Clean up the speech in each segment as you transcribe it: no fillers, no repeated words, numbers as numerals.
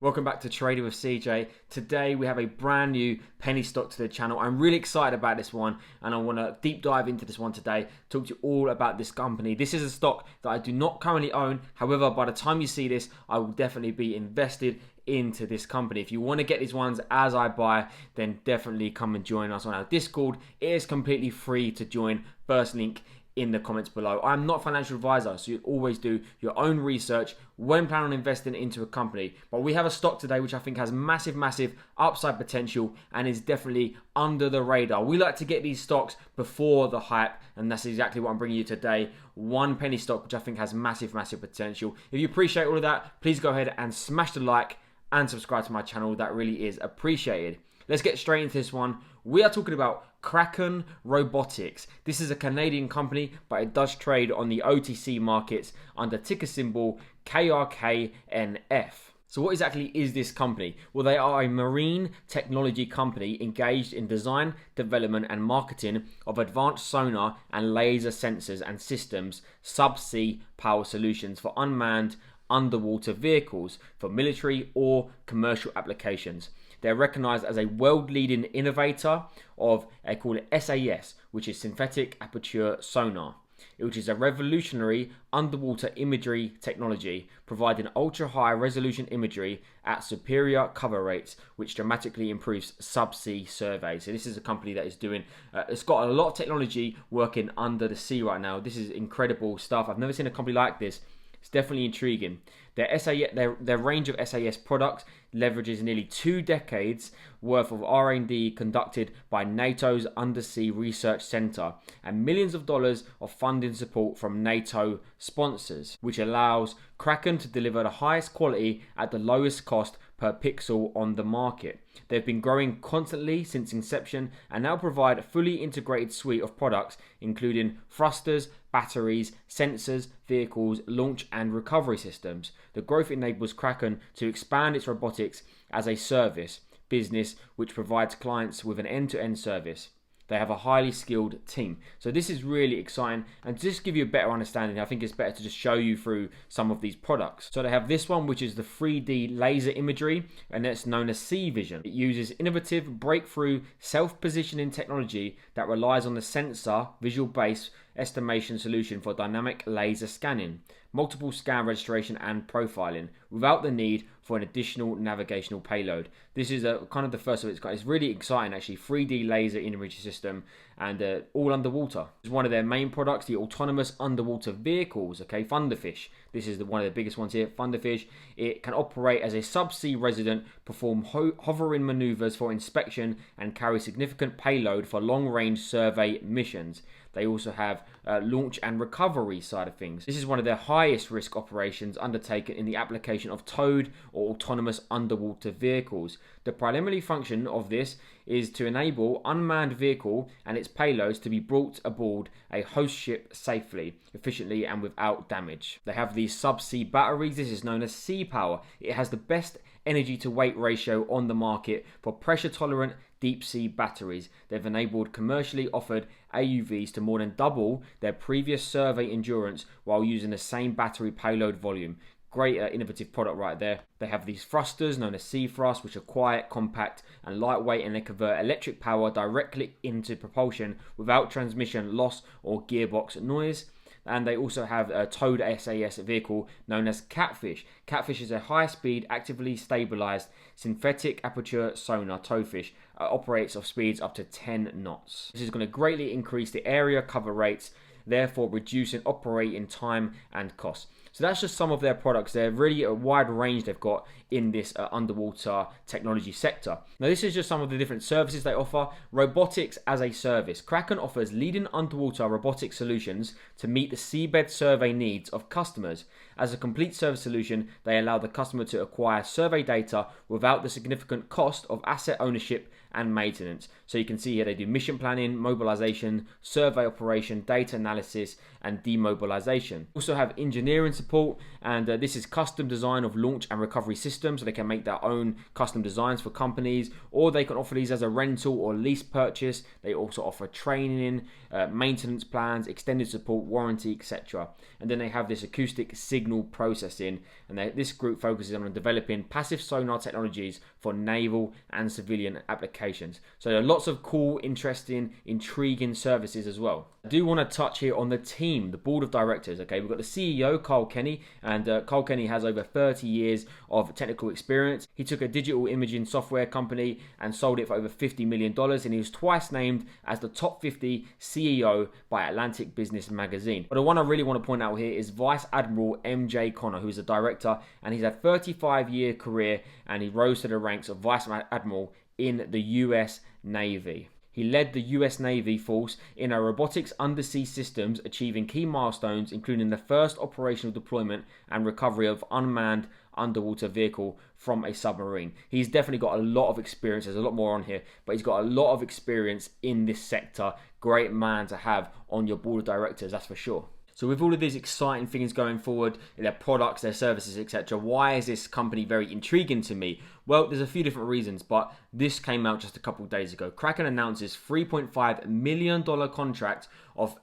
Welcome back to Trading with CJ. Today we have a brand new penny stock to the channel. I'm really excited about this one and I want to deep dive into this one today, talk to you all about this company. This is a stock that I do not currently own. However, by the time you see this, I will definitely be invested into this company. If you want to get these ones as I buy, then definitely come and join us on our Discord. It is completely free to join. First link in the comments below. I'm not a financial advisor, so you always do your own research when planning on investing into a company. But we have a stock today which I think has massive upside potential and is definitely under the radar. We like to get these stocks before the hype, and that's exactly what I'm bringing you today. One penny stock which I think has massive potential. If you appreciate all of that, please go ahead and smash the like and subscribe to my channel. That really is appreciated. Let's get straight into this one. We are talking about Kraken Robotics. This is a Canadian company, but it does trade on the OTC markets under ticker symbol KRKNF. So what exactly is this company? Well, they are a marine technology company engaged in design, development and marketing of advanced sonar and laser sensors and systems, subsea power solutions for unmanned underwater vehicles for military or commercial applications. They're recognized as a world-leading innovator of, they call it SAS, which is synthetic aperture sonar, which is a revolutionary underwater imagery technology, providing ultra-high resolution imagery at superior cover rates, which dramatically improves subsea surveys. So this is a company that is doing, it's got a lot of technology working under the sea right now. This is incredible stuff. I've never seen a company like this. It's definitely intriguing. Their range of SAS products leverages nearly 2 decades worth of R&D conducted by NATO's Undersea Research Centre and millions of dollars of funding support from NATO sponsors, which allows Kraken to deliver the highest quality at the lowest cost per pixel on the market. They've been growing constantly since inception and now provide a fully integrated suite of products including thrusters, batteries, sensors, vehicles, launch and recovery systems. The growth enables Kraken to expand its robotics as a service business which provides clients with an end-to-end service. They have a highly skilled team. So this is really exciting, and to just give you a better understanding, I think it's better to just show you through some of these products. So they have this one, which is the 3D laser imagery, and that's known as C-Vision. It uses innovative breakthrough self-positioning technology that relies on the sensor visual base estimation solution for dynamic laser scanning, multiple scan registration and profiling without the need for an additional navigational payload. This is kind of the first of its kind. It's really exciting actually. 3D laser imagery system and all underwater. This is one of their main products, the autonomous underwater vehicles, okay, Thunderfish. This is one of the biggest ones here, Thunderfish. It can operate as a subsea resident, perform hovering maneuvers for inspection and carry significant payload for long-range survey missions. They also have launch and recovery side of things. This is one of their highest risk operations undertaken in the application of towed or autonomous underwater vehicles. The primary function of this is to enable unmanned vehicle and its payloads to be brought aboard a host ship safely, efficiently and without damage. They have these subsea batteries. This is known as sea power. It has the best energy to weight ratio on the market for pressure tolerant deep sea batteries. They've enabled commercially offered AUVs to more than double their previous survey endurance while using the same battery payload volume. Great innovative product right there. They have these thrusters known as sea thrust, which are quiet, compact and lightweight, and they convert electric power directly into propulsion without transmission loss or gearbox noise. And they also have a towed SAS vehicle known as Catfish. Catfish is a high-speed, actively stabilized synthetic aperture sonar towfish. Operates off speeds up to 10 knots. This is going to greatly increase the area cover rates, therefore reducing operating time and cost. So that's just some of their products. They're really a wide range they've got in this underwater technology sector. Now this is just some of the different services they offer. Robotics as a service. Kraken offers leading underwater robotic solutions to meet the seabed survey needs of customers. As a complete service solution, they allow the customer to acquire survey data without the significant cost of asset ownership and maintenance. So you can see here they do mission planning, mobilization, survey operation, data analysis and demobilization. Also have engineering support, and this is custom design of launch and recovery systems, so they can make their own custom designs for companies, or they can offer these as a rental or lease purchase. They also offer training, maintenance plans, extended support, warranty, etc. And then they have this acoustic SIG signal processing, and this group focuses on developing passive sonar technologies for naval and civilian applications. So there are lots of cool, interesting, intriguing services as well. I do want to touch here on the team, the board of directors. Okay, we've got the CEO, Carl Kenny, and Carl Kenny has over 30 years of technical experience. He took a digital imaging software company and sold it for over $50 million, and he was twice named as the top 50 CEO by Atlantic Business Magazine. But the one I really want to point out here is Vice Admiral MJ Connor, who's a director, and he's had a 35-year career, and he rose to the ranks of Vice Admiral in the US Navy. He led the US Navy force in our robotics undersea systems, achieving key milestones, including the first operational deployment and recovery of unmanned underwater vehicle from a submarine. He's definitely got a lot of experience. There's a lot more on here, but he's got a lot of experience in this sector. Great man to have on your board of directors, that's for sure. So with all of these exciting things going forward, their products, their services, etc., why is this company very intriguing to me? Well, there's a few different reasons, but this came out just a couple of days ago. Kraken announces $3.5 million contract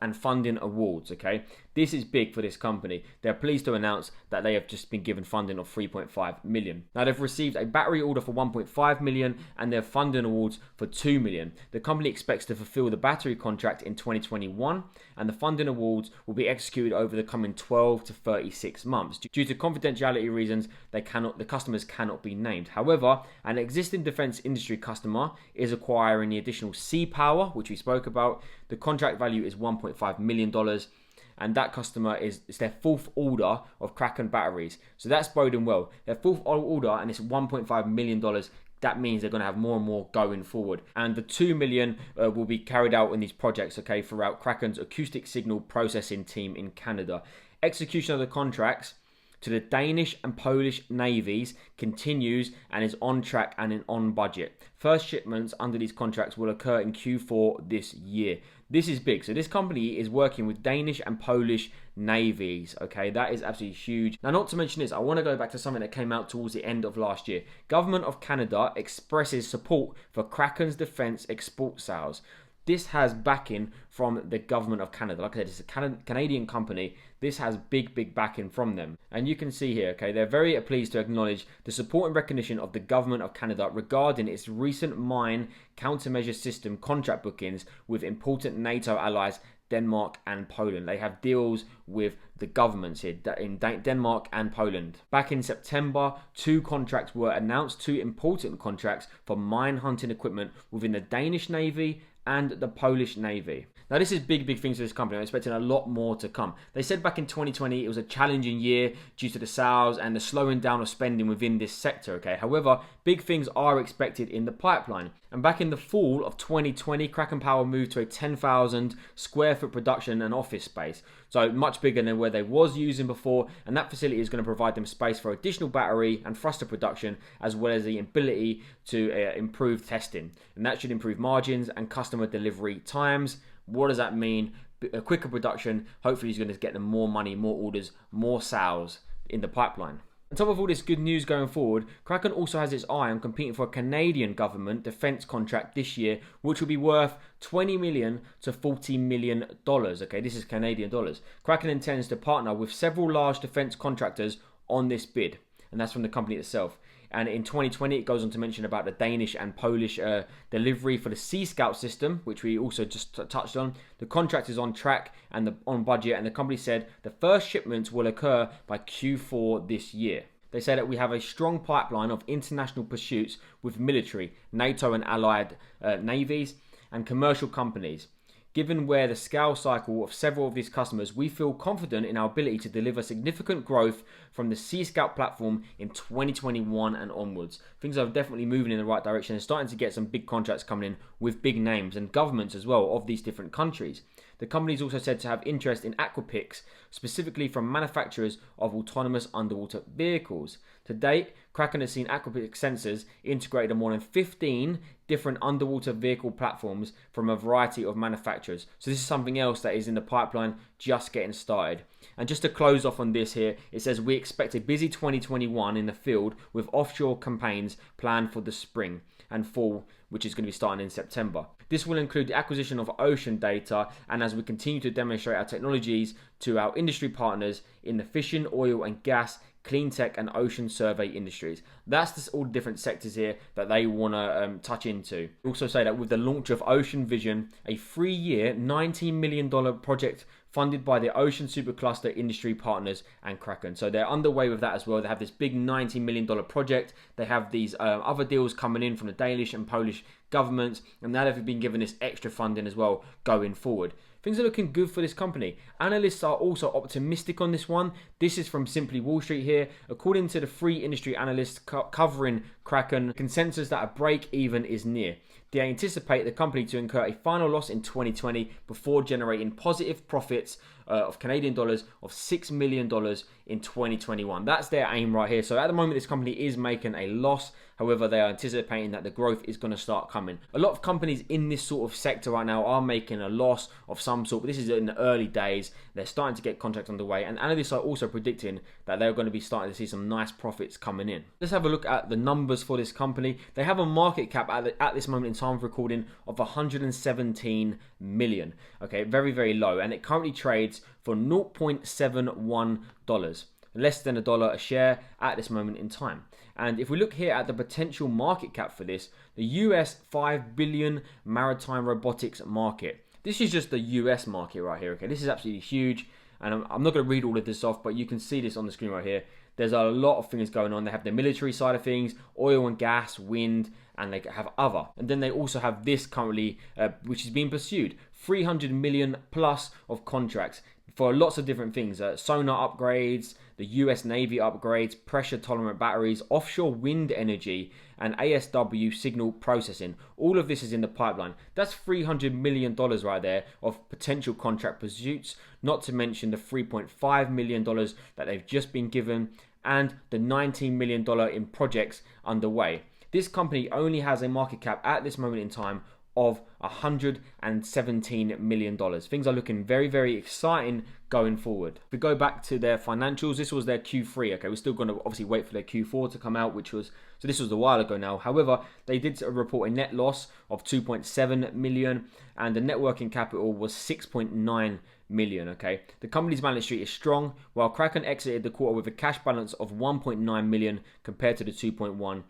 and funding awards, okay? This is big for this company. They're pleased to announce that they have just been given funding of $3.5 million. Now, they've received a battery order for $1.5 million and their funding awards for $2 million. The company expects to fulfill the battery contract in 2021, and the funding awards will be executed over the coming 12 to 36 months. Due to confidentiality reasons, the customers cannot be named. However, an existing defense industry customer is acquiring the additional sea power, which we spoke about. The contract value is $1.5 million. And that customer it's their fourth order of Kraken batteries. So that's boding well. Their fourth order, and it's $1.5 million. That means they're going to have more and more going forward. And the $2 million will be carried out in these projects, okay, throughout Kraken's acoustic signal processing team in Canada. Execution of the contracts to the Danish and Polish navies continues and is on track and on budget. First shipments under these contracts will occur in Q4 this year. This is big. So this company is working with Danish and Polish navies. Okay, that is absolutely huge. Now, not to mention this, I want to go back to something that came out towards the end of last year. Government of Canada expresses support for Kraken's defense export sales. This has backing from the government of Canada. Like I said, it's a Canadian company. This has big backing from them. And you can see here, okay, they're very pleased to acknowledge the support and recognition of the government of Canada regarding its recent mine countermeasure system contract bookings with important NATO allies, Denmark and Poland. They have deals with the governments here in Denmark and Poland. Back in September, 2 contracts were announced, 2 important contracts for mine hunting equipment within the Danish Navy and the Polish Navy. Now, this is big things for this company. I'm expecting a lot more to come. They said back in 2020 it was a challenging year due to the sales and the slowing down of spending within this sector, okay? However, big things are expected in the pipeline. And back in the fall of 2020, Kraken Power moved to a 10,000 square foot production and office space. So much bigger than where they was using before, and that facility is going to provide them space for additional battery and thruster production, as well as the ability to improve testing. And that should improve margins and customer delivery times. What does that mean? A quicker production. Hopefully he's going to get them more money, more orders, more sales in the pipeline. On top of all this good news going forward, Kraken also has its eye on competing for a Canadian government defense contract this year, which will be worth $20 million to $40 million. Okay, this is Canadian dollars. Kraken intends to partner with several large defense contractors on this bid, and that's from the company itself. And in 2020, it goes on to mention about the Danish and Polish delivery for the Sea Scout system, which we also just touched on. The contract is on track and on budget, and the company said the first shipments will occur by Q4 this year. They say that we have a strong pipeline of international pursuits with military, NATO and allied navies and commercial companies. Given where the scale cycle of several of these customers, we feel confident in our ability to deliver significant growth from the Sea Scout platform in 2021 and onwards. Things are definitely moving in the right direction and starting to get some big contracts coming in with big names and governments as well of these different countries. The company is also said to have interest in aquapics, specifically from manufacturers of autonomous underwater vehicles. To date, Kraken has seen aquapic sensors integrated on more than 15 different underwater vehicle platforms from a variety of manufacturers. So this is something else that is in the pipeline, just getting started. And just to close off on this here, it says we expect a busy 2021 in the field with offshore campaigns planned for the spring and fall, which is going to be starting in September. This will include the acquisition of ocean data, and as we continue to demonstrate our technologies to our industry partners in the fishing, oil and gas, clean tech and ocean survey industries. That's just all the different sectors here that they want to touch into. Also say that with the launch of Ocean Vision, a 3-year $19 million project funded by the Ocean Supercluster industry partners and Kraken. So they're underway with that as well. They have this big $19 million project. They have these other deals coming in from the Danish and Polish governments, and now they've been given this extra funding as well going forward. Things are looking good for this company. Analysts are also optimistic on this one. This is from Simply Wall Street here. According to the three industry analysts covering Kraken, consensus that a break even is near. They anticipate the company to incur a final loss in 2020 before generating positive profits of Canadian dollars of $6 million in 2021. That's their aim right here. So at the moment, this company is making a loss. However, they are anticipating that the growth is going to start coming. A lot of companies in this sort of sector right now are making a loss of some sort, but this is in the early days. They're starting to get contracts underway, and analysts are also predicting that they're going to be starting to see some nice profits coming in. Let's have a look at the numbers for this company. They have a market cap at this moment in time of recording of 117 million. Okay, very, very low, and it currently trades for $0.71, less than $1 a share at this moment in time. And if we look here at the potential market cap for this, the US 5 billion maritime robotics market. This is just the US market right here. Okay, this is absolutely huge, and I'm not going to read all of this off, but you can see this on the screen right here. There's a lot of things going on. They have the military side of things, oil and gas, wind, and they have other. And then they also have this currently, which is being pursued. 300 million plus of contracts for lots of different things. Sonar upgrades, the US Navy upgrades, pressure tolerant batteries, offshore wind energy, and ASW signal processing. All of this is in the pipeline. That's $300 million right there of potential contract pursuits, not to mention the $3.5 million that they've just been given and the $19 million in projects underway. This company only has a market cap at this moment in time of $117 million. Things are looking very, very exciting going forward. If we go back to their financials, this was their Q3. Okay, we're still going to obviously wait for their Q4 to come out, so this was a while ago now. However, they did report a net loss of 2.7 million, and the net working capital was 6.9 million. Okay, the company's balance sheet is strong, while Kraken exited the quarter with a cash balance of 1.9 million compared to the 2.1.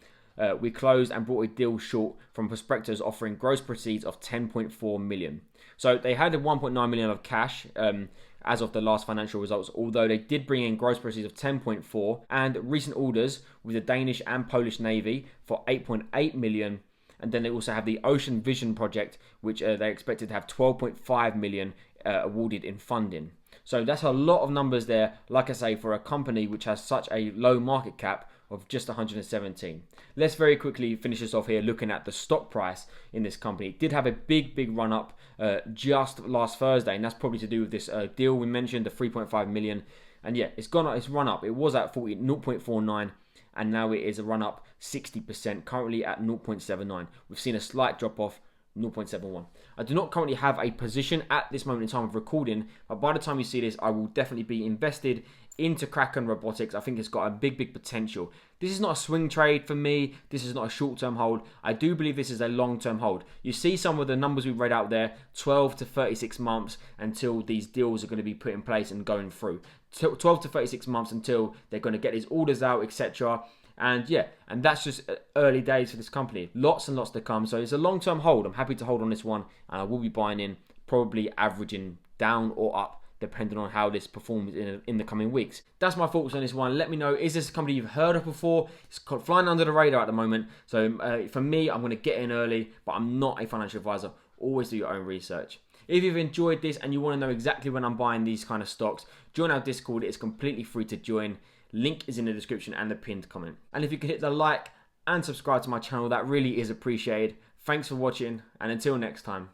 We closed and brought a deal short from prospectors offering gross proceeds of 10.4 million. So they had a 1.9 million of cash as of the last financial results, although they did bring in gross proceeds of 10.4 and recent orders with the Danish and Polish Navy for 8.8 million. And then they also have the Ocean Vision project, which they expected to have 12.5 million awarded in funding. So that's a lot of numbers there, like I say, for a company which has such a low market cap of just 117. Let's very quickly finish this off here looking at the stock price in this company. It did have a big run up just last Thursday, and that's probably to do with this deal we mentioned, the 3.5 million. And yeah, it's run up. It was at 0.49, and now it is a run up 60%, currently at 0.79. We've seen a slight drop off, 0.71. I do not currently have a position at this moment in time of recording, but by the time you see this, I will definitely be invested into Kraken Robotics. I think it's got a big potential. This is not a swing trade for me. This is not a short-term hold. I do believe this is a long-term hold. You see some of the numbers we've read out there, 12 to 36 months until these deals are going to be put in place and going through. 12 to 36 months until they're going to get these orders out, etc. And yeah, and that's just early days for this company. Lots and lots to come. So it's a long-term hold. I'm happy to hold on this one, and I will be buying in, probably averaging down or up, depending on how this performs in the coming weeks. That's my thoughts on this one. Let me know, is this a company you've heard of before? It's flying under the radar at the moment. So for me, I'm going to get in early, but I'm not a financial advisor. Always do your own research. If you've enjoyed this and you want to know exactly when I'm buying these kind of stocks, join our Discord. It's completely free to join. Link is in the description and the pinned comment. And if you could hit the like and subscribe to my channel, that really is appreciated. Thanks for watching, and until next time.